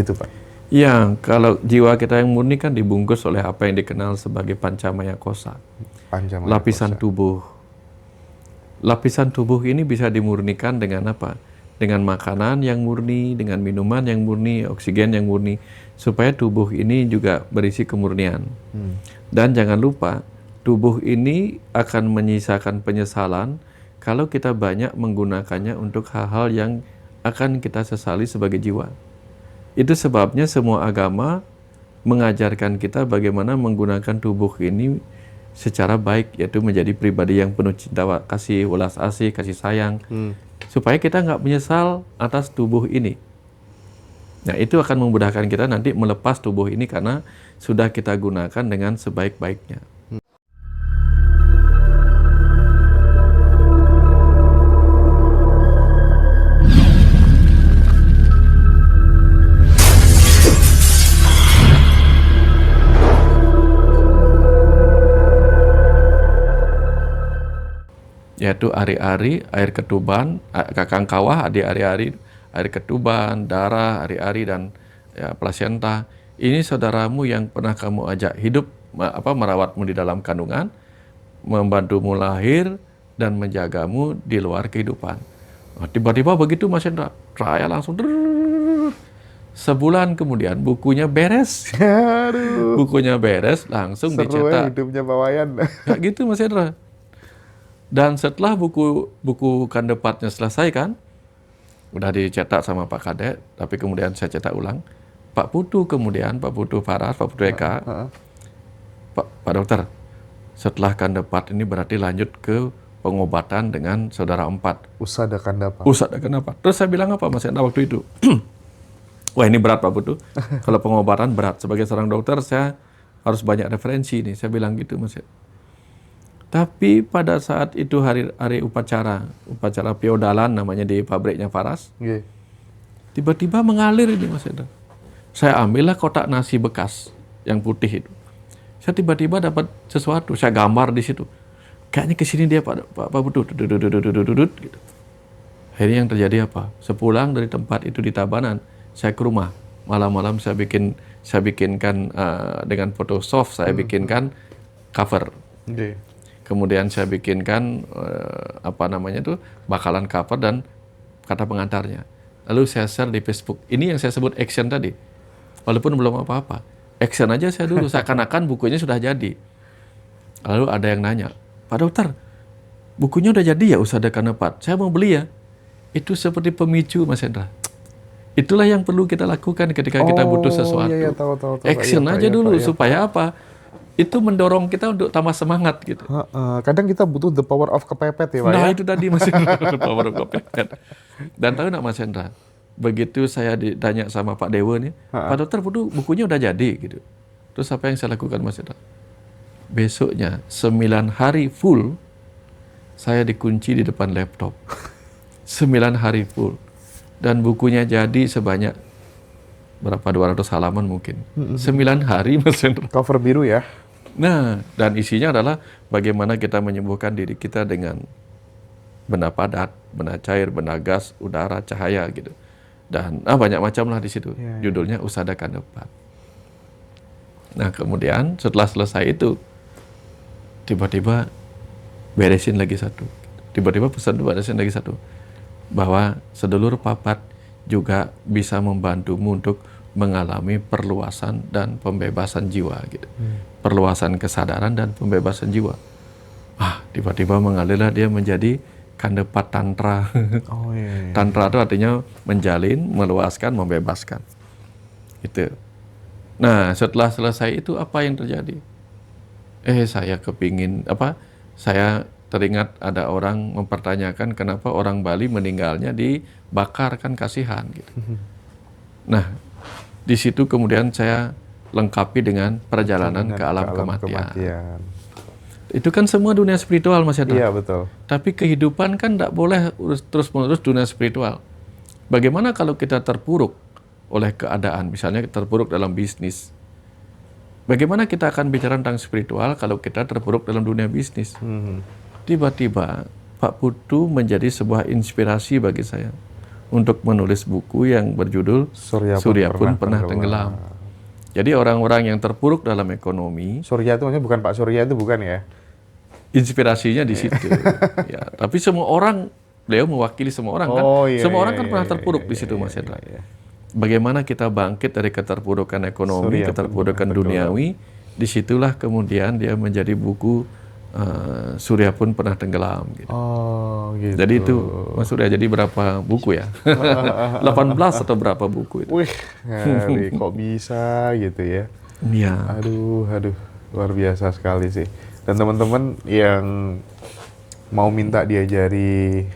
Gitu Pak. Ya, kalau jiwa kita yang murni kan dibungkus oleh apa yang dikenal sebagai pancamaya kosa, Panjamaya lapisan kosa. tubuh. Lapisan tubuh ini bisa dimurnikan dengan apa? Dengan makanan yang murni, dengan minuman yang murni, oksigen yang murni, supaya tubuh ini juga berisi kemurnian. Dan jangan lupa, tubuh ini akan menyisakan penyesalan kalau kita banyak menggunakannya untuk hal-hal yang akan kita sesali sebagai jiwa. Itu sebabnya semua agama mengajarkan kita bagaimana menggunakan tubuh ini secara baik, yaitu menjadi pribadi yang penuh cinta kasih, welas asih, kasih sayang, supaya kita nggak menyesal atas tubuh ini. Nah, itu akan memudahkan kita nanti melepas tubuh ini karena sudah kita gunakan dengan sebaik-baiknya. Yaitu ari-ari, air ketuban, kakang kawah, ari-ari, air ketuban, darah, ari-ari, dan ya, plasenta. Ini saudaramu yang pernah kamu ajak hidup, merawatmu di dalam kandungan, membantumu lahir, dan menjagamu di luar kehidupan. Nah, tiba-tiba begitu Mas Hendra, saya langsung sebulan kemudian bukunya beres. Aduh. Bukunya beres, langsung Seru ya dicetak. hidupnya Pak Wayan. Kayak gitu Mas Hendra. Dan setelah buku Kandepatnya selesai kan, udah dicetak sama Pak Kadek, tapi kemudian saya cetak ulang. Pak Putu kemudian, Pak Putu Faras, Pak Putu Eka, Pak Dokter, setelah Kandepat ini berarti lanjut ke pengobatan dengan saudara empat. Usada Kandapa. Usada kenapa? Terus saya bilang apa Mas Enda waktu itu? Wah ini berat Pak Putu. Kalau pengobatan berat. Sebagai seorang dokter saya harus banyak referensi nih. Saya bilang gitu Mas. Tapi pada saat itu hari upacara feodalan namanya di pabriknya Faras, tiba-tiba mengalir ini Mas Enda. Saya ambillah kotak nasi bekas yang putih itu. Saya tiba-tiba dapat sesuatu, saya gambar di situ. Kayaknya kesini dia Pak Putu, gitu. Akhirnya yang terjadi apa? Sepulang dari tempat itu di Tabanan, saya ke rumah. Malam-malam saya bikinkan dengan Photoshop, saya bikinkan cover. Kemudian saya bikinkan bakalan cover dan kata pengantarnya. Lalu saya share di Facebook. Ini yang saya sebut action tadi. Walaupun belum apa-apa. Action aja saya dulu, seakan-akan bukunya sudah jadi. Lalu ada yang nanya, Pak Dokter, bukunya udah jadi ya Usada Kanepat? Saya mau beli ya. Itu seperti pemicu Mas Hendra. Itulah yang perlu kita lakukan ketika kita butuh sesuatu. Iya, tahu, Action Pak, aja dulu, Pak. supaya apa? Itu mendorong kita untuk tambah semangat gitu. Kadang kita butuh the power of kepepet ya Pak. Nah itu tadi Mas Hendra, the power of kepepet. Dan tahu nggak Mas Hendra? Begitu saya ditanya sama Pak Dewa nih, Pak Dokter, bukunya udah jadi gitu. Terus apa yang saya lakukan Mas Hendra? Besoknya 9 hari full saya dikunci di depan laptop. 9 hari full. Dan bukunya jadi sebanyak berapa 200 halaman mungkin. 9 hari Mas Hendra. Cover biru ya. Nah, dan isinya adalah bagaimana kita menyembuhkan diri kita dengan benda padat, benda cair, benda gas, udara, cahaya gitu. Dan banyak macam lah di situ. Judulnya Usada Kanepat. Nah, kemudian setelah selesai itu tiba-tiba beresin lagi satu. Tiba-tiba beresin lagi satu. Bahwa sedulur papat juga bisa membantumu untuk mengalami perluasan dan pembebasan jiwa gitu. Perluasan kesadaran dan pembebasan jiwa. Tiba-tiba mengalirlah dia menjadi Kandepat Tantra. Tantra itu artinya menjalin, meluaskan, membebaskan. Itu. Nah, setelah selesai itu apa yang terjadi? Saya saya teringat ada orang mempertanyakan kenapa orang Bali meninggalnya dibakar, kan kasihan gitu. Nah, di situ kemudian saya lengkapi dengan perjalanan ke alam kematian. Itu kan semua dunia spiritual Mas Hendra. Iya betul. Tapi kehidupan kan tidak boleh terus-menerus dunia spiritual. Bagaimana kalau kita terpuruk oleh keadaan, misalnya terpuruk dalam bisnis? Bagaimana kita akan bicara tentang spiritual kalau kita terpuruk dalam dunia bisnis? Tiba-tiba Pak Putu menjadi sebuah inspirasi bagi saya. untuk menulis buku yang berjudul Surya pun pernah tenggelam. Jadi orang-orang yang terpuruk dalam ekonomi, Surya itu maksudnya bukan Pak Surya itu bukan ya? inspirasinya di situ. Ya, tapi semua orang, beliau mewakili semua orang kan. Semua orang kan pernah terpuruk di situ, Mas Hendra. Bagaimana kita bangkit dari keterpurukan ekonomi, keterpurukan duniawi, disitulah kemudian dia menjadi buku Surya pun pernah tenggelam. Gitu. Oh, gitu. Jadi itu Mas Surya, jadi berapa buku ya? 18 atau berapa buku itu? Wih, ngeri, kok bisa gitu ya? Iya. Aduh, luar biasa sekali sih. Dan teman-teman yang mau minta diajari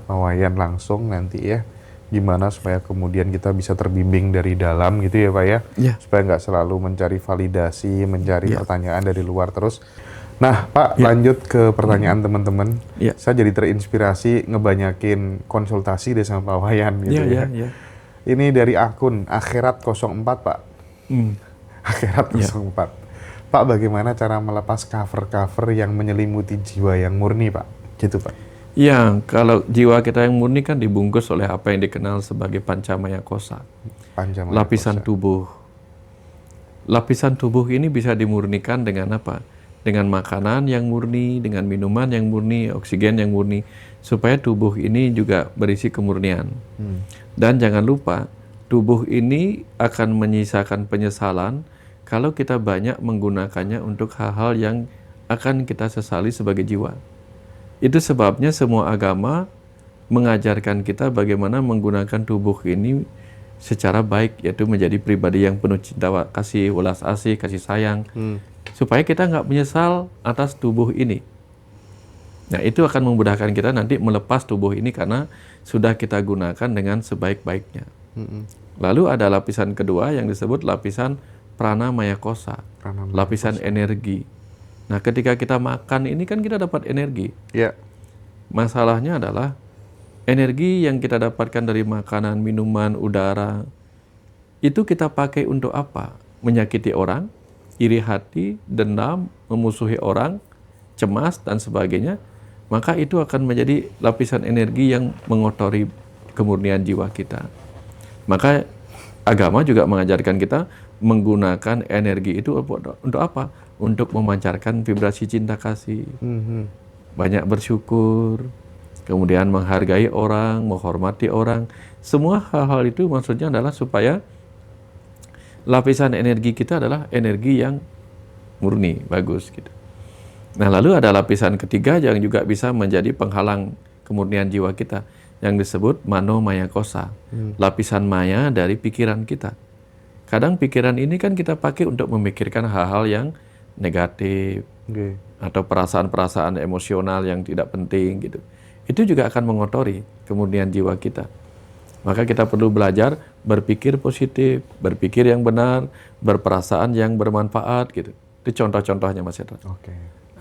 pewayan langsung nanti ya, gimana supaya kemudian kita bisa terbimbing dari dalam gitu ya Pak ya? Iya. Supaya nggak selalu mencari validasi, mencari pertanyaan dari luar terus. Nah Pak, lanjut ke pertanyaan teman-teman. Saya jadi terinspirasi ngebanyakin konsultasi deh sama Pak Wayan gitu ya. Ini dari akun Akhirat 04 Pak. Akhirat 04. Pak, bagaimana cara melepas cover-cover yang menyelimuti jiwa yang murni Pak? Gitu Pak. Ya, kalau jiwa kita yang murni kan dibungkus oleh apa yang dikenal sebagai pancamaya kosa. Lapisan tubuh. Lapisan tubuh ini bisa dimurnikan dengan apa? Dengan makanan yang murni, dengan minuman yang murni, oksigen yang murni, supaya tubuh ini juga berisi kemurnian. Dan jangan lupa, tubuh ini akan menyisakan penyesalan kalau kita banyak menggunakannya untuk hal-hal yang akan kita sesali sebagai jiwa. Itu sebabnya semua agama mengajarkan kita bagaimana menggunakan tubuh ini secara baik, yaitu menjadi pribadi yang penuh cinta kasih, welas asih, kasih sayang, supaya kita nggak menyesal atas tubuh ini. Nah, itu akan memudahkan kita nanti melepas tubuh ini karena sudah kita gunakan dengan sebaik-baiknya. Lalu ada lapisan kedua yang disebut lapisan pranamaya kosa, lapisan energi. Nah, ketika kita makan ini kan kita dapat energi. Masalahnya adalah energi yang kita dapatkan dari makanan, minuman, udara, itu kita pakai untuk apa? Menyakiti orang, iri hati, dendam, memusuhi orang, cemas, dan sebagainya. Maka itu akan menjadi lapisan energi yang mengotori kemurnian jiwa kita. Maka agama juga mengajarkan kita menggunakan energi itu untuk apa? Untuk memancarkan vibrasi cinta kasih. Banyak bersyukur, kemudian menghargai orang, menghormati orang. Semua hal-hal itu maksudnya adalah supaya lapisan energi kita adalah energi yang murni, bagus gitu. Nah, lalu ada lapisan ketiga yang juga bisa menjadi penghalang kemurnian jiwa kita, yang disebut manomaya kosa, lapisan maya dari pikiran kita. Kadang pikiran ini kan kita pakai untuk memikirkan hal-hal yang negatif, atau perasaan-perasaan emosional yang tidak penting gitu. Itu juga akan mengotori kemurnian jiwa kita. Maka kita perlu belajar berpikir positif, berpikir yang benar, berperasaan yang bermanfaat gitu. Itu contoh-contohnya Mas Hendra.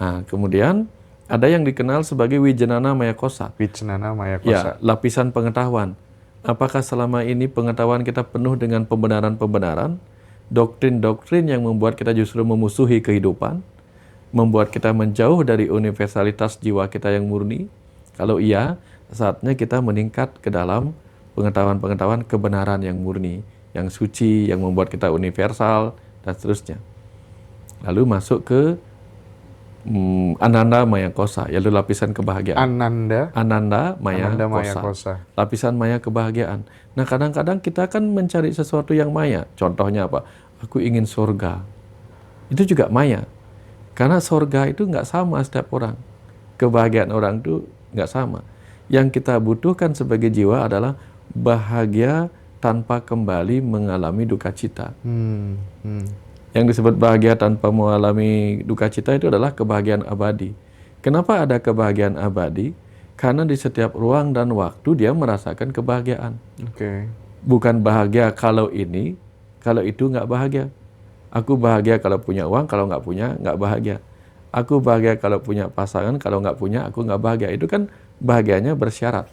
Nah, kemudian ada yang dikenal sebagai Wijnana Maya Kosa. Ya, lapisan pengetahuan. Apakah selama ini pengetahuan kita penuh dengan pembenaran-pembenaran, doktrin-doktrin yang membuat kita justru memusuhi kehidupan, membuat kita menjauh dari universalitas jiwa kita yang murni? Kalau iya, saatnya kita meningkat ke dalam pengetahuan-pengetahuan kebenaran yang murni, yang suci, yang membuat kita universal, dan seterusnya. Lalu masuk ke Ananda Maya Kosa, yaitu lapisan kebahagiaan. Ananda Maya Kosa. Lapisan maya kebahagiaan. Nah, kadang-kadang kita kan mencari sesuatu yang maya. Contohnya apa? Aku ingin surga. Itu juga maya. Karena surga itu nggak sama setiap orang. Kebahagiaan orang itu nggak sama. Yang kita butuhkan sebagai jiwa adalah bahagia tanpa kembali mengalami duka cita. Yang disebut bahagia tanpa mengalami duka cita itu adalah kebahagiaan abadi. Kenapa ada kebahagiaan abadi? Karena di setiap ruang dan waktu dia merasakan kebahagiaan. Bukan bahagia kalau ini, kalau itu nggak bahagia. Aku bahagia kalau punya uang, kalau nggak punya nggak bahagia. Aku bahagia kalau punya pasangan, kalau nggak punya aku nggak bahagia. Itu kan bahagianya bersyarat.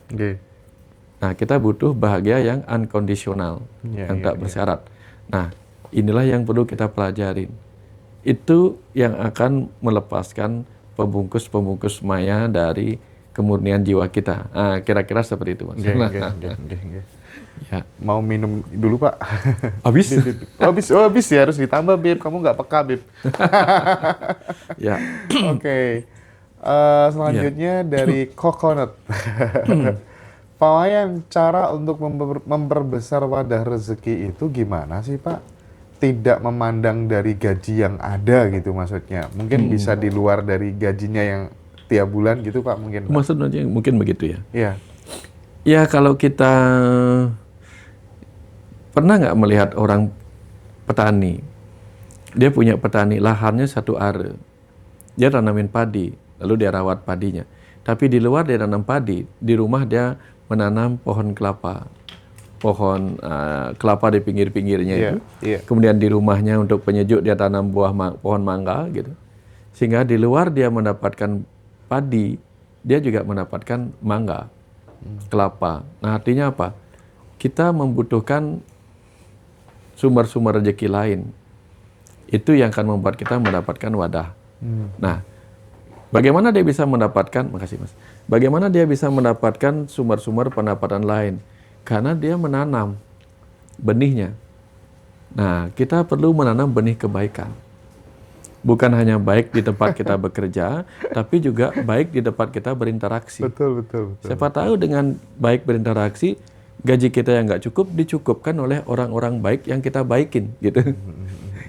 Nah, kita butuh bahagia yang unconditional, yang tak bersyarat. Nah, inilah yang perlu kita pelajarin. Itu yang akan melepaskan pembungkus-pembungkus maya dari kemurnian jiwa kita. Kira-kira seperti itu, Mas. Ya. Mau minum dulu, Pak? Habis? Habis ya, harus ditambah, Bib. Kamu nggak peka, Bib. Ya. Oke. Selanjutnya dari Coconut. Pak Wayan, cara untuk memperbesar wadah rezeki itu gimana sih, Pak? Tidak memandang dari gaji yang ada gitu maksudnya. Mungkin bisa di luar dari gajinya yang tiap bulan gitu, Pak, mungkin. Maksudnya mungkin begitu ya? Iya. Ya, kalau kita pernah nggak melihat orang petani, dia punya petani, lahannya 1 are. Dia tanamin padi, lalu dia rawat padinya. Tapi di luar dia tanam padi, di rumah dia menanam pohon kelapa. Pohon kelapa di pinggir-pinggirnya itu. Kemudian di rumahnya untuk penyejuk dia tanam pohon mangga gitu. Sehingga di luar dia mendapatkan padi, dia juga mendapatkan mangga, kelapa. Nah, artinya apa? Kita membutuhkan sumber-sumber rezeki lain. Itu yang akan membuat kita mendapatkan wadah. Nah, bagaimana dia bisa mendapatkan, makasih Mas, bagaimana dia bisa mendapatkan sumber-sumber pendapatan lain? Karena dia menanam benihnya. Nah, kita perlu menanam benih kebaikan. Bukan hanya baik di tempat kita bekerja, tapi juga baik di tempat kita berinteraksi. Betul. Siapa tahu dengan baik berinteraksi, gaji kita yang nggak cukup dicukupkan oleh orang-orang baik yang kita baikin, gitu.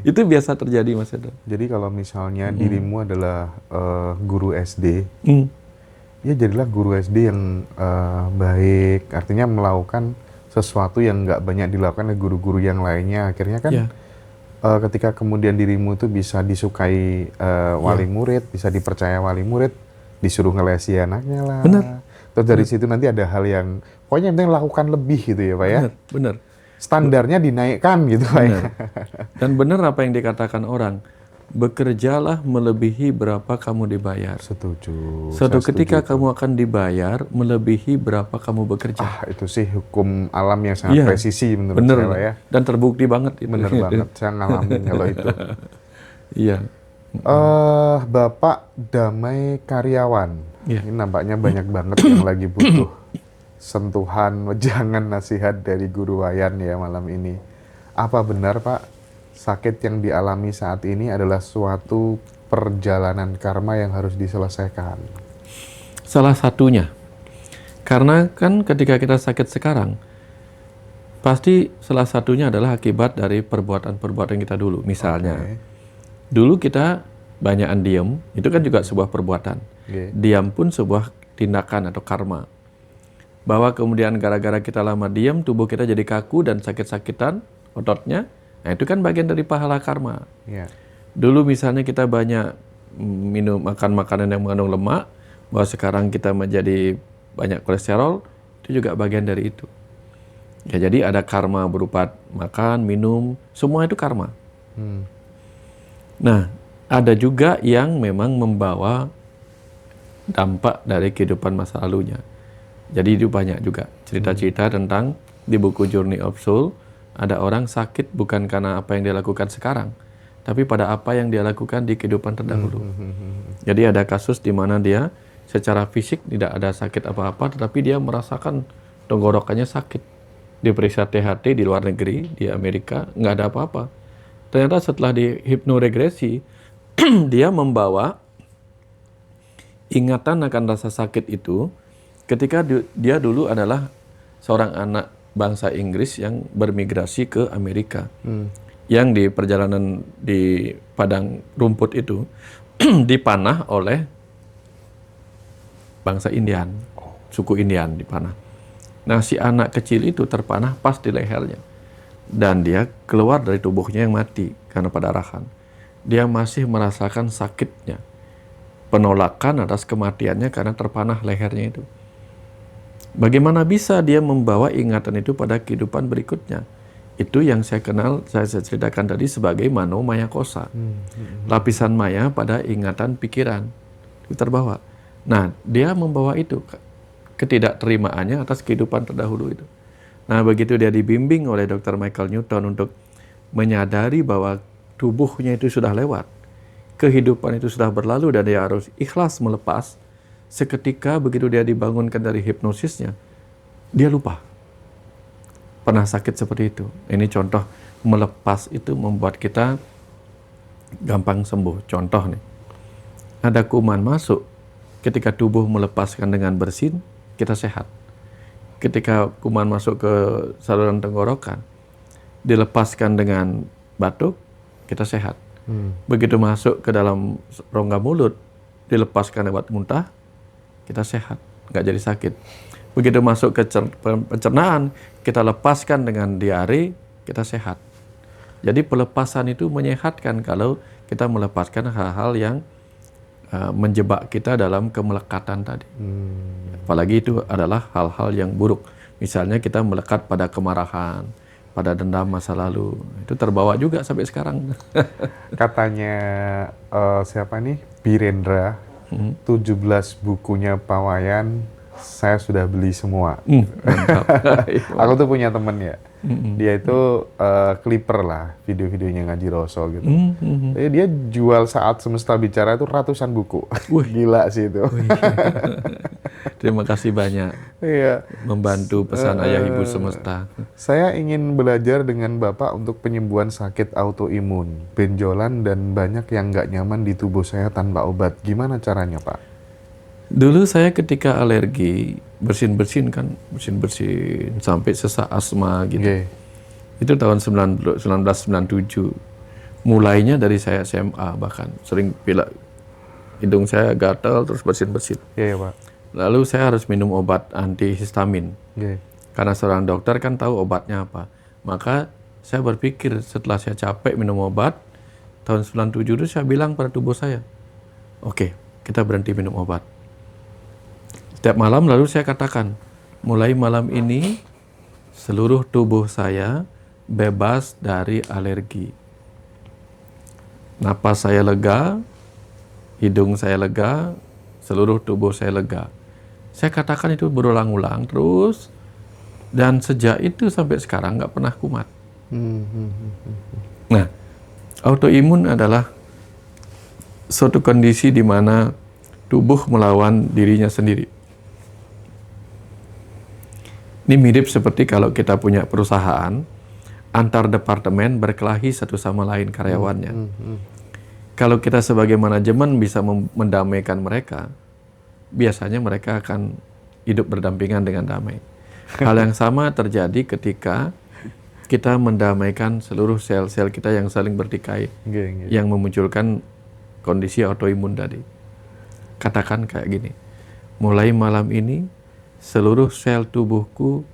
Itu biasa terjadi, Mas Edo. Jadi kalau misalnya dirimu adalah guru SD, ya jadilah guru SD yang baik, artinya melakukan sesuatu yang nggak banyak dilakukan oleh guru-guru yang lainnya. Akhirnya kan ketika kemudian dirimu itu bisa disukai wali murid, bisa dipercaya wali murid, disuruh ngelesi anaknya lah. Benar. Terus dari situ nanti ada hal yang, pokoknya yang penting lakukan lebih gitu ya Pak ya. Benar. Standarnya dinaikkan gitu Pak ya. Dan benar apa yang dikatakan orang, bekerjalah melebihi berapa kamu dibayar. Setuju. Suatu ketika kamu akan dibayar melebihi berapa kamu bekerja. Itu sih hukum alam yang sangat presisi menurut saya Pak ya. Dan terbukti banget itu. Bener banget, saya ngalamin kalau itu. Iya. Bapak Damai Karyawan. Ini nampaknya banyak banget yang lagi butuh sentuhan, wejangan, nasihat dari Guru Wayan ya malam ini. Apa benar Pak, sakit yang dialami saat ini adalah suatu perjalanan karma yang harus diselesaikan? Salah satunya. Karena kan ketika kita sakit sekarang, pasti salah satunya adalah akibat dari perbuatan-perbuatan kita dulu. Misalnya, dulu kita banyakan diem, itu kan juga sebuah perbuatan. Diam pun sebuah tindakan atau karma. Bahwa kemudian gara-gara kita lama diam, tubuh kita jadi kaku dan sakit-sakitan ototnya. Nah, itu kan bagian dari pahala karma. Dulu misalnya kita banyak makan makanan yang mengandung lemak, bahwa sekarang kita menjadi banyak kolesterol, itu juga bagian dari itu. Ya, jadi ada karma berupa makan, minum, semua itu karma. Nah, ada juga yang memang membawa dampak dari kehidupan masa lalunya. Jadi itu banyak juga cerita-cerita tentang di buku Journey of Soul, ada orang sakit bukan karena apa yang dia lakukan sekarang, tapi pada apa yang dia lakukan di kehidupan terdahulu. Jadi ada kasus di mana dia secara fisik tidak ada sakit apa-apa, tetapi dia merasakan tenggorokannya sakit. Diperiksa THT di luar negeri, di Amerika, nggak ada apa-apa. Ternyata setelah di hipnoregresi, dia membawa ingatan akan rasa sakit itu ketika dia dulu adalah seorang anak bangsa Inggris yang bermigrasi ke Amerika. Yang di perjalanan di padang rumput itu dipanah oleh bangsa Indian, suku Indian dipanah. Nah, si anak kecil itu terpanah pas di lehernya. Dan dia keluar dari tubuhnya yang mati karena pendarahan. Dia masih merasakan sakitnya. Penolakan atas kematiannya karena terpanah lehernya itu. Bagaimana bisa dia membawa ingatan itu pada kehidupan berikutnya? Itu yang saya kenal, saya ceritakan tadi sebagai mano maya kosa. Lapisan maya pada ingatan pikiran. Itu terbawa. Nah, dia membawa itu, ketidakterimaannya atas kehidupan terdahulu itu. Nah, begitu dia dibimbing oleh Dr. Michael Newton untuk menyadari bahwa tubuhnya itu sudah lewat, kehidupan itu sudah berlalu dan dia harus ikhlas melepas, seketika begitu dia dibangunkan dari hipnosisnya, dia lupa pernah sakit seperti itu. Ini contoh melepas itu membuat kita gampang sembuh. Contoh nih, ada kuman masuk, ketika tubuh melepaskan dengan bersin, kita sehat. Ketika kuman masuk ke saluran tenggorokan, dilepaskan dengan batuk, kita sehat. Begitu masuk ke dalam rongga mulut, dilepaskan lewat muntah, kita sehat, nggak jadi sakit. Begitu masuk ke pencernaan, kita lepaskan dengan diare, kita sehat. Jadi pelepasan itu menyehatkan kalau kita melepaskan hal-hal yang menjebak kita dalam kemelekatan tadi. Apalagi itu adalah hal-hal yang buruk. Misalnya kita melekat pada kemarahan, pada dendam masa lalu. Itu terbawa juga sampai sekarang. Katanya siapa nih? Birendra, 17 bukunya Pak Wayan, saya sudah beli semua. Aku tuh punya temen ya. Dia itu clipper lah, video-videonya Ngaji Roso gitu. Dia jual Saat Semesta Bicara itu ratusan buku. Gila sih itu. Terima kasih banyak. Iya. Membantu pesan ayah ibu semesta. Saya ingin belajar dengan Bapak untuk penyembuhan sakit autoimun, benjolan, dan banyak yang nggak nyaman di tubuh saya tanpa obat. Gimana caranya, Pak? Dulu saya ketika alergi, bersin-bersin sampai sesak asma gitu. Itu tahun 1997. Mulainya dari saya SMA bahkan. Sering pilek hidung saya gatal terus bersin-bersin. Iya, Pak. Lalu saya harus minum obat antihistamin. Karena seorang dokter kan tahu obatnya apa. Maka saya berpikir setelah saya capek minum obat, tahun 97 itu saya bilang pada tubuh saya, oke, kita berhenti minum obat. Setiap malam lalu saya katakan, mulai malam ini seluruh tubuh saya bebas dari alergi. Napas saya lega, hidung saya lega, seluruh tubuh saya lega. Saya katakan itu berulang-ulang terus, dan sejak itu sampai sekarang nggak pernah kumat. Nah, autoimun adalah suatu kondisi di mana tubuh melawan dirinya sendiri. Ini mirip seperti kalau kita punya perusahaan, antar departemen berkelahi satu sama lain karyawannya. Kalau kita sebagai manajemen bisa mendamaikan mereka, biasanya mereka akan hidup berdampingan dengan damai. Hal yang sama terjadi ketika kita mendamaikan seluruh sel-sel kita yang saling bertikai, yang memunculkan kondisi autoimun tadi. Katakan kayak gini, mulai malam ini, seluruh sel tubuhku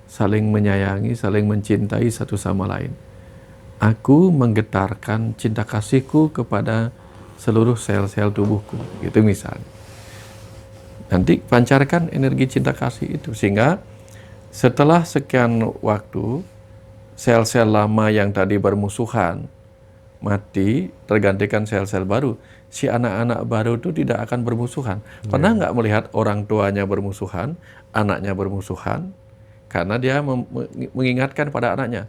saling menyayangi, saling mencintai satu sama lain. Aku menggetarkan cinta kasihku kepada seluruh sel-sel tubuhku. Gitu misalnya. Nanti pancarkan energi cinta kasih itu. Sehingga setelah sekian waktu, sel-sel lama yang tadi bermusuhan mati, tergantikan sel-sel baru. Si anak-anak baru itu tidak akan bermusuhan. Pernah nggak melihat orang tuanya bermusuhan, anaknya bermusuhan? Karena dia mengingatkan pada anaknya,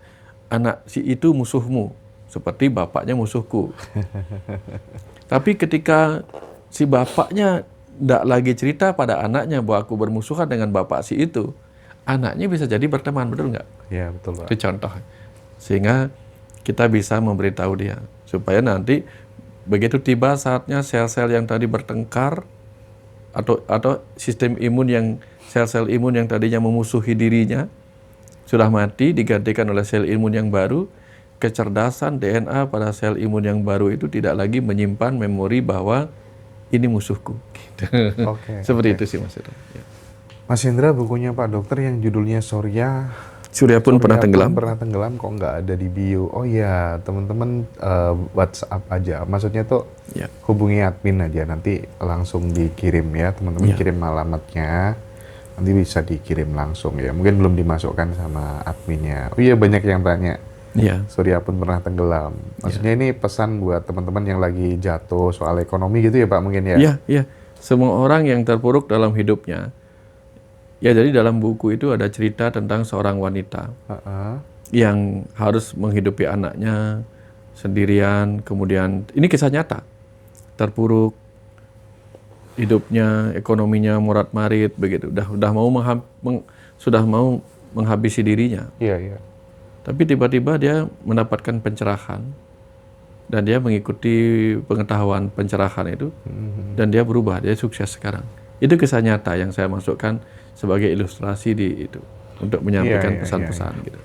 anak si itu musuhmu, seperti bapaknya musuhku. Tapi ketika si bapaknya tidak lagi cerita pada anaknya bahwa aku bermusuhan dengan bapak si itu, anaknya bisa jadi berteman, betul nggak? Iya, betul, Pak. Itu contoh. Sehingga kita bisa memberitahu dia, supaya nanti begitu tiba saatnya sel-sel yang tadi bertengkar atau sistem imun yang sel-sel imun yang tadinya memusuhi dirinya sudah mati, digantikan oleh sel imun yang baru, kecerdasan DNA pada sel imun yang baru itu tidak lagi menyimpan memori bahwa ini musuhku. Gitu. Seperti itu sih Mas Indra. Ya. Mas Indra, bukunya Pak Dokter yang judulnya Surya pun pernah tenggelam. Pernah tenggelam kok nggak ada di bio. Oh iya, teman-teman WhatsApp aja. Maksudnya tuh hubungi admin aja, nanti langsung dikirim ya. Teman-teman kirim alamatnya, nanti bisa dikirim langsung ya. Mungkin belum dimasukkan sama adminnya. Oh iya, banyak yang tanya. Surya pun pernah tenggelam. Maksudnya ini pesan buat teman-teman yang lagi jatuh soal ekonomi gitu ya Pak mungkin ya? Iya. Semua orang yang terpuruk dalam hidupnya. Ya, jadi dalam buku itu ada cerita tentang seorang wanita yang harus menghidupi anaknya sendirian, kemudian ini kisah nyata, terpuruk, hidupnya, ekonominya morat-marit begitu, sudah mau menghabisi dirinya. Iya. Tapi tiba-tiba dia mendapatkan pencerahan dan dia mengikuti pengetahuan pencerahan itu dan dia berubah, dia sukses sekarang. Itu kisah nyata yang saya masukkan sebagai ilustrasi di itu untuk menyampaikan pesan-pesan gitu.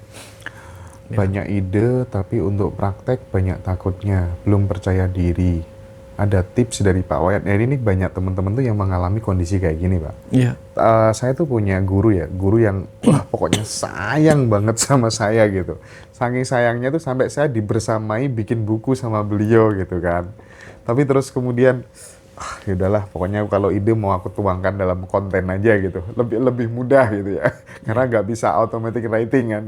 Banyak ide tapi untuk praktek banyak takutnya, belum percaya diri. Ada tips dari Pak Wayan. Ini banyak teman-teman tuh yang mengalami kondisi kayak gini, Pak. Iya. Saya tuh punya guru yang pokoknya sayang banget sama saya gitu. Saking sayangnya tuh sampai saya dibersamai bikin buku sama beliau gitu kan. Tapi terus kemudian ya udahlah, pokoknya kalau ide mau aku tuangkan dalam konten aja gitu. Lebih mudah gitu ya. Karena nggak bisa automatic writing kan.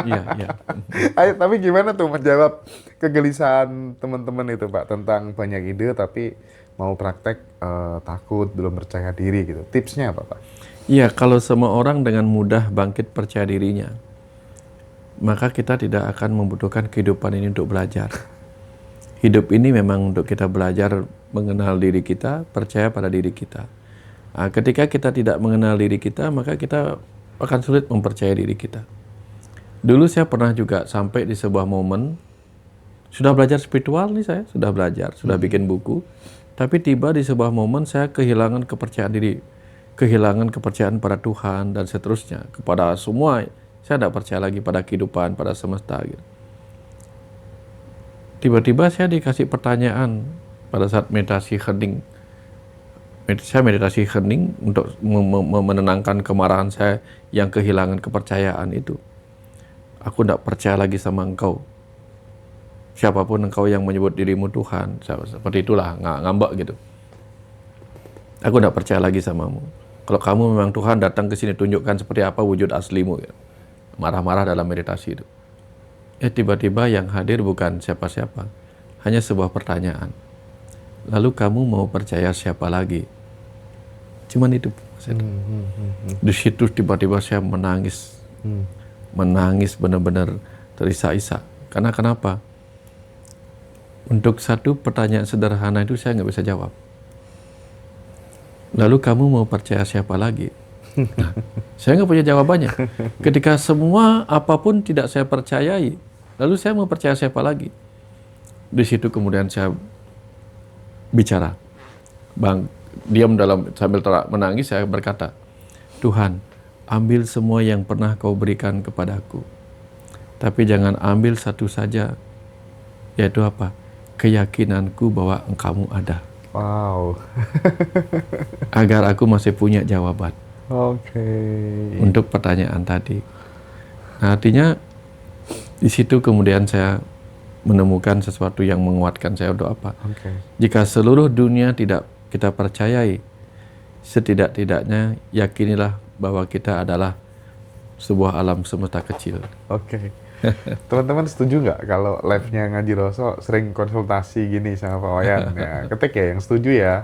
Iya. Ayo, tapi gimana tuh menjawab kegelisahan teman-teman itu, Pak, tentang banyak ide tapi mau praktek takut, belum percaya diri gitu. Tipsnya apa, Pak? Iya, kalau semua orang dengan mudah bangkit percaya dirinya, maka kita tidak akan membutuhkan kehidupan ini untuk belajar. Hidup ini memang untuk kita belajar mengenal diri kita, percaya pada diri kita. Nah, ketika kita tidak mengenal diri kita, maka kita akan sulit mempercayai diri kita. Dulu saya pernah juga sampai di sebuah momen, sudah belajar spiritual nih saya, sudah belajar, sudah bikin buku, tapi tiba di sebuah momen saya kehilangan kepercayaan diri, kehilangan kepercayaan pada Tuhan dan seterusnya, kepada semua. Saya tidak percaya lagi pada kehidupan, pada semesta gitu. Tiba-tiba saya dikasih pertanyaan pada saat meditasi hening. Saya meditasi hening untuk menenangkan kemarahan saya yang kehilangan kepercayaan itu. Aku tidak percaya lagi sama engkau. Siapapun engkau yang menyebut dirimu Tuhan, seperti itulah, ngambek gitu. Aku tidak percaya lagi samamu. Kalau kamu memang Tuhan, datang ke sini, tunjukkan seperti apa wujud aslimu. Gitu. Marah-marah dalam meditasi itu. Tiba-tiba yang hadir bukan siapa-siapa, hanya sebuah pertanyaan. Lalu kamu mau percaya siapa lagi? Cuman itu. Di situ tiba-tiba saya menangis. Menangis benar-benar terisak-isak. Karena kenapa? Untuk satu pertanyaan sederhana itu saya nggak bisa jawab. Lalu kamu mau percaya siapa lagi? Nah, saya nggak punya jawabannya. Ketika semua apapun tidak saya percayai, lalu saya mau percaya siapa lagi? Di situ kemudian saya bicara. Diam sambil menangis, saya berkata, Tuhan, ambil semua yang pernah kau berikan kepadaku. Tapi jangan ambil satu saja, yaitu apa? Keyakinanku bahwa engkau ada. Wow. Agar aku masih punya jawaban. Oke. Untuk pertanyaan tadi. Nah, artinya di situ kemudian saya menemukan sesuatu yang menguatkan saya untuk apa? Jika seluruh dunia tidak kita percayai, setidak-tidaknya yakinilah bahwa kita adalah sebuah alam semesta kecil. Oke. Teman-teman setuju nggak kalau live-nya Ngaji Roso sering konsultasi gini sama Pak Wayan? Ya, ketik ya yang setuju ya.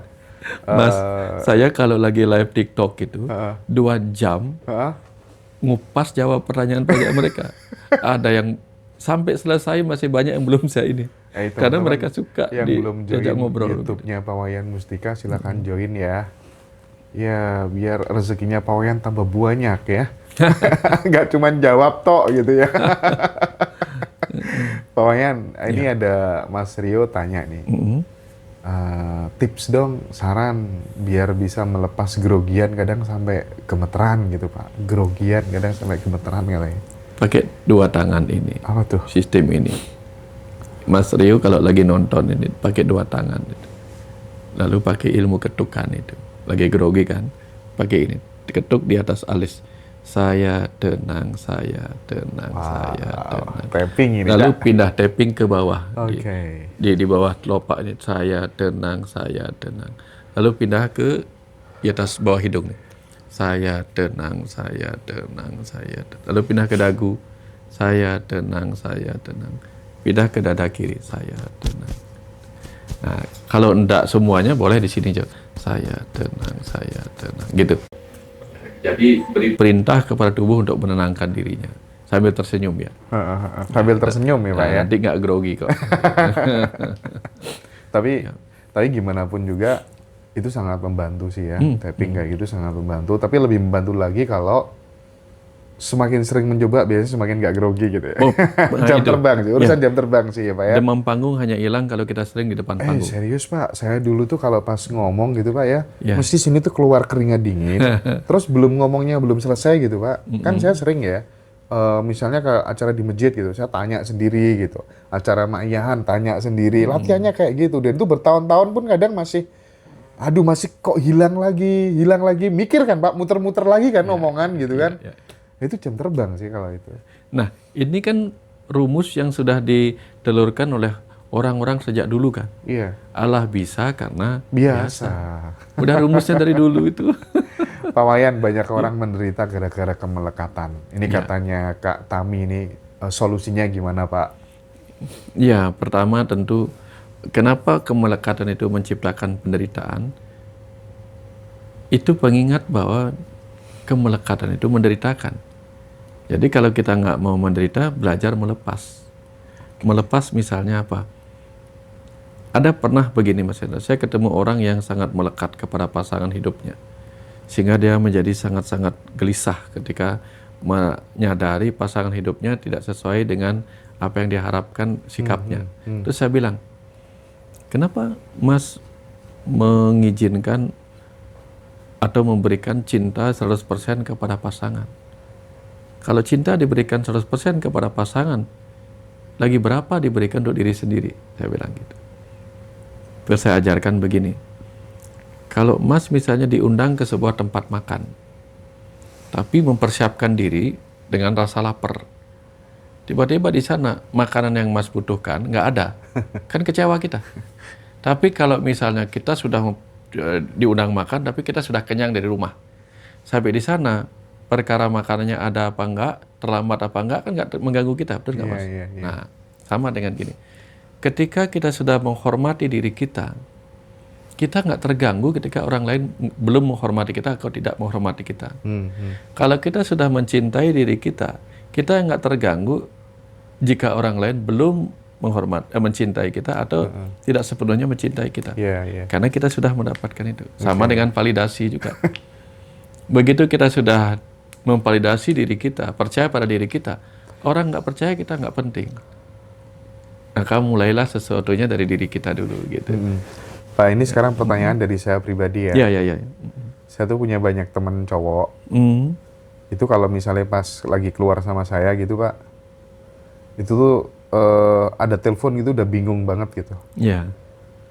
Mas, saya kalau lagi live TikTok itu 2 jam ngupas jawab pertanyaan-pertanyaan mereka. Ada yang sampai selesai masih banyak yang belum saya ini. Karena mereka suka yang belum join ngobrol. YouTube-nya Pak Wayan Mustika, silakan join ya. Ya, biar rezekinya Pak Wayan tambah banyak ya. Nggak cuma jawab tok gitu ya. Pak Wayan, ini ada Mas Rio tanya nih. Tips dong, saran biar bisa melepas grogian, kadang sampai gemeteran gitu Pak. Grogian kadang sampai gemeteran katanya. Pakai 2 tangan ini. Apa tuh? Sistem ini. Mas Rio kalau lagi nonton ini pakai 2 tangan itu. Lalu pakai ilmu ketukan itu. Lagi grogi kan, pakai ini. Diketuk di atas alis. Saya tenang, saya tenang, saya tenang. Tapping ini. Lalu pindah tapping ke bawah. Oke. Di bawah telopak ini, saya tenang, saya tenang. Lalu pindah ke di atas bawah hidung nih. Saya tenang, saya tenang, saya tenang. Lalu pindah ke dagu. Saya tenang, saya tenang. Pindah ke dada kiri. Saya tenang. Nah, kalau enggak semuanya boleh di sini juga. Saya tenang, saya tenang. Gitu. Jadi beri perintah kepada tubuh untuk menenangkan dirinya. Sambil tersenyum ya. Sambil tersenyum ya Pak ya. Nanti nggak grogi kok. Tapi gimana pun juga Itu sangat membantu sih ya, tapping kayak gitu sangat membantu. Tapi lebih membantu lagi kalau semakin sering mencoba, biasanya semakin nggak grogi gitu ya. Oh, Jam itu. terbang sih, urusan jam terbang sih ya Pak ya. Demam panggung hanya hilang kalau kita sering di depan panggung. Serius Pak, saya dulu tuh kalau pas ngomong gitu Pak ya, Ya. mesti sini tuh keluar keringat dingin. Terus belum ngomongnya belum selesai gitu Pak. Kan saya sering ya, misalnya ke acara di masjid gitu, saya tanya sendiri gitu. Acara maiyahan tanya sendiri, latihannya kayak gitu. Dan itu bertahun-tahun pun kadang masih, aduh masih kok hilang lagi. Mikir kan Pak, muter-muter lagi kan omongan gitu kan. Itu jam terbang sih kalau itu. Nah, ini kan rumus yang sudah ditelurkan oleh orang-orang sejak dulu kan. Iya. Allah bisa karena Biasa. Udah rumusnya dari dulu itu. Pak Wayan, banyak orang menderita gara-gara kemelekatan. Ini katanya Kak Tami ini, solusinya gimana Pak? Ya, pertama tentu kenapa kemelekatan itu menciptakan penderitaan? Itu pengingat bahwa kemelekatan itu menderitakan. Jadi kalau kita nggak mau menderita, belajar melepas. Melepas misalnya apa? Ada pernah begini Mas Hendra, saya ketemu orang yang sangat melekat kepada pasangan hidupnya. Sehingga dia menjadi sangat-sangat gelisah ketika menyadari pasangan hidupnya tidak sesuai dengan apa yang diharapkan sikapnya. Terus saya bilang, kenapa Mas mengizinkan atau memberikan cinta 100% kepada pasangan? Kalau cinta diberikan 100% kepada pasangan, lagi berapa diberikan untuk diri sendiri? Saya bilang gitu. Terus saya ajarkan begini, kalau Mas misalnya diundang ke sebuah tempat makan, tapi mempersiapkan diri dengan rasa lapar, tiba-tiba di sana makanan yang Mas butuhkan nggak ada, kan kecewa kita. Tapi kalau misalnya kita sudah diundang makan, tapi kita sudah kenyang dari rumah, sampai di sana perkara makanannya ada apa enggak, terlambat apa enggak, kan nggak mengganggu kita, betul nggak Mas? Nah, sama dengan gini. Ketika kita sudah menghormati diri kita nggak terganggu ketika orang lain belum menghormati kita atau tidak menghormati kita. Kalau kita sudah mencintai diri kita nggak terganggu jika orang lain belum mencintai kita atau tidak sepenuhnya mencintai kita. Karena kita sudah mendapatkan itu. Sama dengan validasi juga. Begitu kita sudah memvalidasi diri kita, percaya pada diri kita, orang nggak percaya kita nggak penting. Maka mulailah sesuatunya dari diri kita dulu gitu. Pak, ini sekarang pertanyaan dari saya pribadi ya. Iya. Saya tuh punya banyak temen cowok. Itu kalau misalnya pas lagi keluar sama saya gitu Pak, itu tuh ada telepon gitu udah bingung banget gitu. Iya.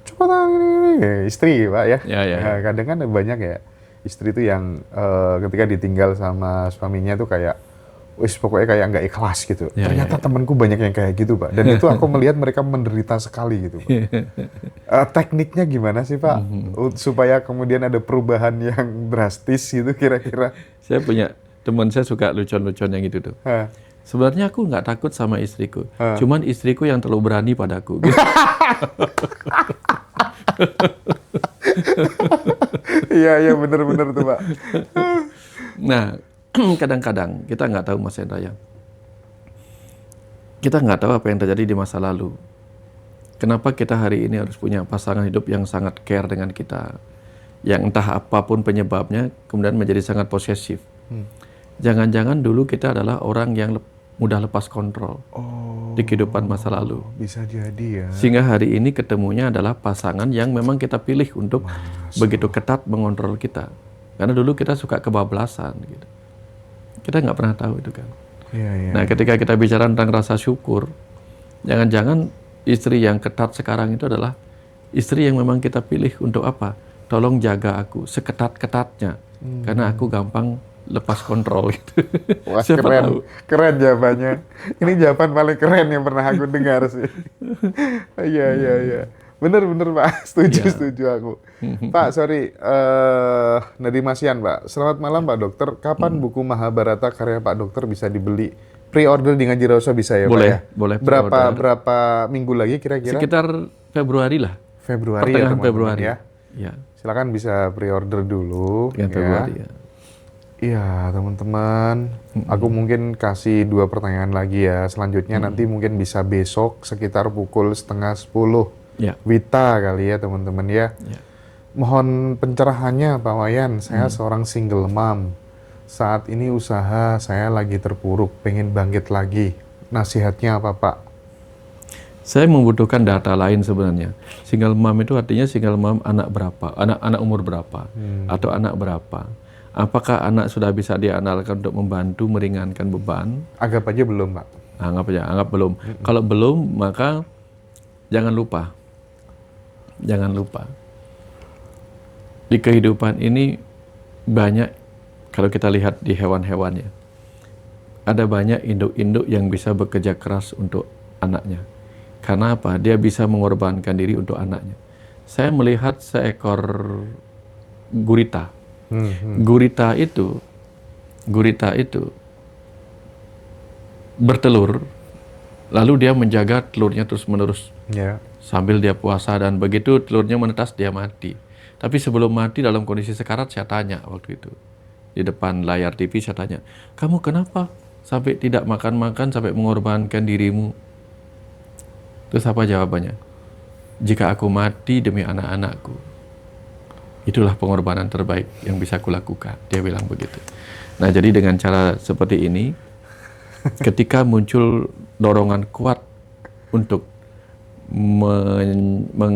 Coba ini istri Pak ya. Iya. Kadang kan banyak ya istri tuh yang ketika ditinggal sama suaminya tuh kayak wis pokoknya kayak nggak ikhlas gitu. Ternyata temanku banyak yang kayak gitu Pak. Dan itu aku melihat mereka menderita sekali gitu Pak. Tekniknya gimana sih Pak? Supaya kemudian ada perubahan yang drastis gitu kira-kira. Saya punya teman saya suka lucon-lucon yang gitu tuh. Sebenarnya aku nggak takut sama istriku. Cuman istriku yang terlalu berani padaku. Gitu. Iya bener-bener tuh Pak. Nah, kadang-kadang kita nggak tahu Mas Hendra ya. Kita nggak tahu apa yang terjadi di masa lalu. Kenapa kita hari ini harus punya pasangan hidup yang sangat care dengan kita, yang entah apapun penyebabnya kemudian menjadi sangat posesif. Jangan-jangan dulu kita adalah orang yang mudah lepas kontrol di kehidupan masa lalu. Bisa jadi ya. Sehingga hari ini ketemunya adalah pasangan yang memang kita pilih untuk begitu ketat mengontrol kita. Karena dulu kita suka kebablasan gitu. Kita nggak pernah tahu itu kan. Nah, ketika kita bicara tentang rasa syukur, jangan-jangan istri yang ketat sekarang itu adalah istri yang memang kita pilih untuk apa? Tolong jaga aku seketat-ketatnya, karena aku gampang lepas kontrol gitu. Wah, keren jawabannya. Ini jawaban paling keren yang pernah aku dengar sih. Iya. Bener Pak, setuju aku. Pak, sorry, dari Masian Pak. Selamat malam Pak Dokter. Kapan buku Mahabharata karya Pak Dokter bisa dibeli? Pre-order di Ngaji bisa ya Pak ya? Boleh. Berapa minggu lagi kira-kira? Sekitar Februari lah. Februari ya teman-teman Februari. Ya. Silakan bisa pre-order dulu. Februari ya. Iya teman-teman, aku mungkin kasih 2 pertanyaan lagi ya. Selanjutnya nanti mungkin bisa besok sekitar pukul 9:30. Wita kali ya teman-teman ya. Mohon pencerahannya Pak Wayan, saya seorang single mom. Saat ini usaha saya lagi terpuruk, pengen bangkit lagi. Nasihatnya apa Pak? Saya membutuhkan data lain sebenarnya. Single mom itu artinya single mom anak berapa, anak umur berapa, atau anak berapa. Apakah anak sudah bisa diandalkan untuk membantu meringankan beban? Anggap aja belum Pak. Anggap belum. Kalau belum, maka jangan lupa. Di kehidupan ini banyak, kalau kita lihat di hewan-hewannya, ada banyak induk-induk yang bisa bekerja keras untuk anaknya. Karena apa? Dia bisa mengorbankan diri untuk anaknya. Saya melihat seekor gurita. Gurita itu bertelur, lalu dia menjaga telurnya terus-menerus. Sambil dia puasa, dan begitu telurnya menetas, dia mati. Tapi sebelum mati dalam kondisi sekarat, saya tanya waktu itu. Di depan layar TV saya tanya, kamu kenapa sampai tidak makan-makan, sampai mengorbankan dirimu? Terus apa jawabannya? Jika aku mati demi anak-anakku, itulah pengorbanan terbaik yang bisa kulakukan. Dia bilang begitu. Nah, jadi dengan cara seperti ini, ketika muncul dorongan kuat untuk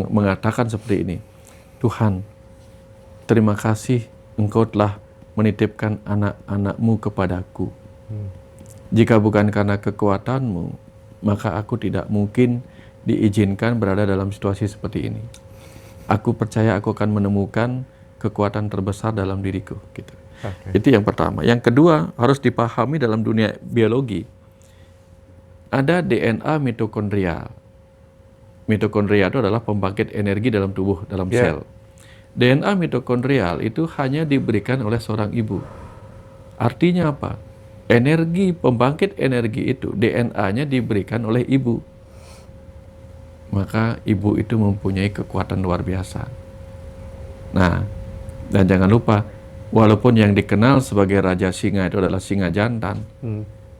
mengatakan seperti ini, Tuhan, terima kasih Engkau telah menitipkan anak-anakmu kepadaku. Jika bukan karena kekuatanmu, maka aku tidak mungkin diizinkan berada dalam situasi seperti ini. Aku percaya aku akan menemukan kekuatan terbesar dalam diriku. Gitu. Itu yang pertama. Yang kedua, harus dipahami dalam dunia biologi. Ada DNA mitokondrial. Mitokondria itu adalah pembangkit energi dalam tubuh, dalam sel. DNA mitokondrial itu hanya diberikan oleh seorang ibu. Artinya apa? Pembangkit energi itu, DNA-nya diberikan oleh ibu. Maka ibu itu mempunyai kekuatan luar biasa. Nah, dan jangan lupa, walaupun yang dikenal sebagai Raja Singa itu adalah singa jantan,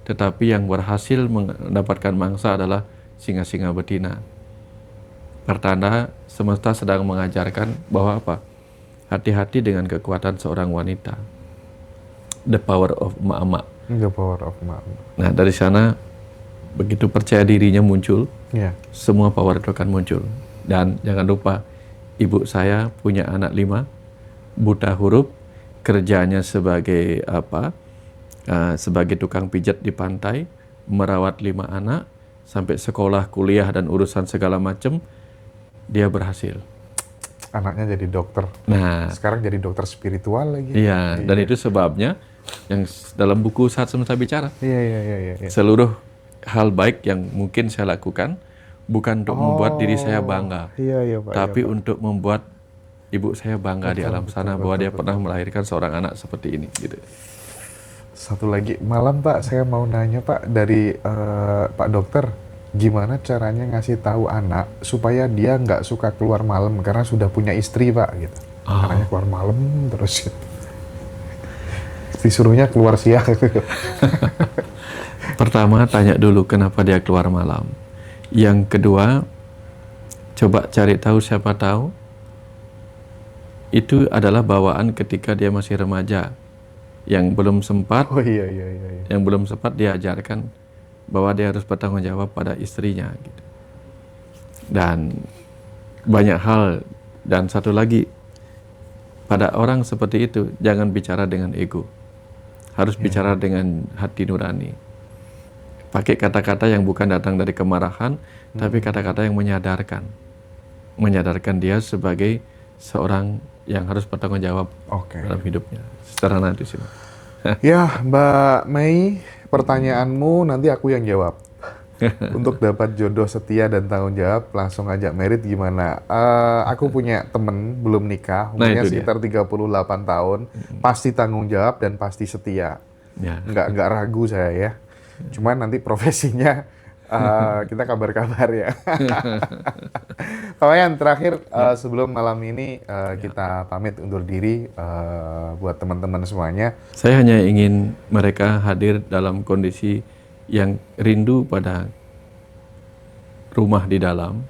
tetapi yang berhasil mendapatkan mangsa adalah singa-singa betina. Pertanda semesta sedang mengajarkan bahwa apa? Hati-hati dengan kekuatan seorang wanita. The power of emak-emak. The power of emak-emak. Nah, dari sana begitu percaya dirinya muncul, semua power itu akan muncul. Dan jangan lupa, ibu saya punya anak 5, buta huruf, kerjanya sebagai sebagai tukang pijat di pantai, merawat 5 anak, sampai sekolah, kuliah, dan urusan segala macam, dia berhasil. Anaknya jadi dokter. Nah, sekarang jadi dokter spiritual lagi. Iya, dan itu sebabnya yang dalam buku Saat Semesta Bicara. Iya. Seluruh hal baik yang mungkin saya lakukan bukan untuk membuat diri saya bangga, Pak, tapi Pak, untuk membuat ibu saya bangga di alam sana bahwa dia pernah melahirkan seorang anak seperti ini. Gitu. Satu lagi, malam Pak, saya mau nanya Pak dari Pak Dokter, gimana caranya ngasih tahu anak supaya dia nggak suka keluar malam karena sudah punya istri Pak gitu. Karena keluar malam terus gitu. Disuruhnya keluar siang. Pertama, tanya dulu kenapa dia keluar malam. Yang kedua, coba cari tahu, siapa tahu itu adalah bawaan ketika dia masih remaja yang belum sempat yang belum sempat diajarkan bahwa dia harus bertanggung jawab pada istrinya gitu. Dan banyak hal. Dan satu lagi, pada orang seperti itu jangan bicara dengan ego, harus bicara dengan hati nurani. Pakai kata-kata yang bukan datang dari kemarahan, tapi kata-kata yang menyadarkan dia sebagai seorang yang harus bertanggung jawab dalam hidupnya. Sederhana itu sih. Ya, Mbak Mei, pertanyaanmu nanti aku yang jawab. Untuk dapat jodoh setia dan tanggung jawab, langsung ajak merit gimana? Aku punya temen belum nikah, umurnya sekitar 38 tahun, pasti tanggung jawab dan pasti setia. Nggak ragu saya ya. Cuman nanti profesinya kita kabar-kabar ya. Pak Wayan, terakhir sebelum malam ini kita pamit undur diri buat teman-teman semuanya. Saya hanya ingin mereka hadir dalam kondisi yang rindu pada rumah di dalam,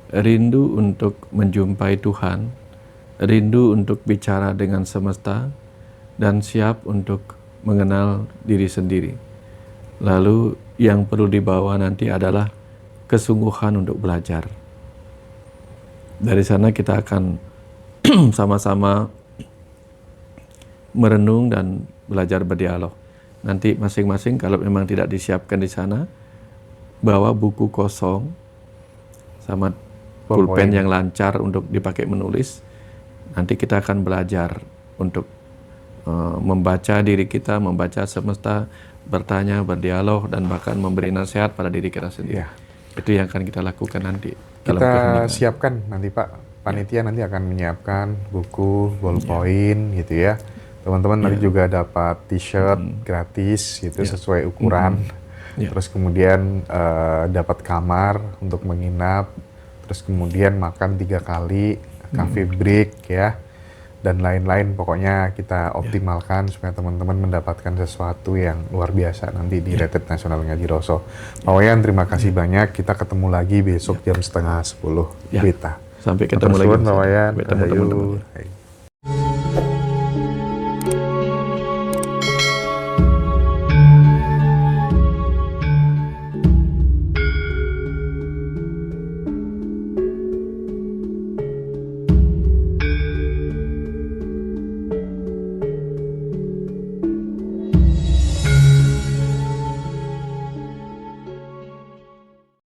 rindu untuk menjumpai Tuhan, rindu untuk bicara dengan semesta, dan siap untuk mengenal diri sendiri. Lalu yang perlu dibawa nanti adalah kesungguhan untuk belajar. Dari sana kita akan sama-sama merenung dan belajar berdialog. Nanti masing-masing kalau memang tidak disiapkan di sana, bawa buku kosong sama pulpen yang lancar untuk dipakai menulis. Nanti kita akan belajar untuk membaca diri kita, membaca semesta, bertanya, berdialog, dan bahkan memberi nasihat pada diri kita sendiri. Itu yang akan kita lakukan nanti. Kita siapkan nanti Pak, panitia nanti akan menyiapkan buku, ballpoint gitu ya. Teman-teman nanti juga dapat t-shirt gratis gitu sesuai ukuran. Terus kemudian dapat kamar untuk menginap. Terus kemudian makan 3 kali, coffee break ya. Dan lain-lain, pokoknya kita optimalkan supaya teman-teman mendapatkan sesuatu yang luar biasa nanti di Retreat Nasional Ngaji Roso. Pak Wayan, terima kasih banyak. Kita ketemu lagi besok jam 9:30. Sampai ketemu lagi. Pak Wayan. Sampai ketemu teman-teman.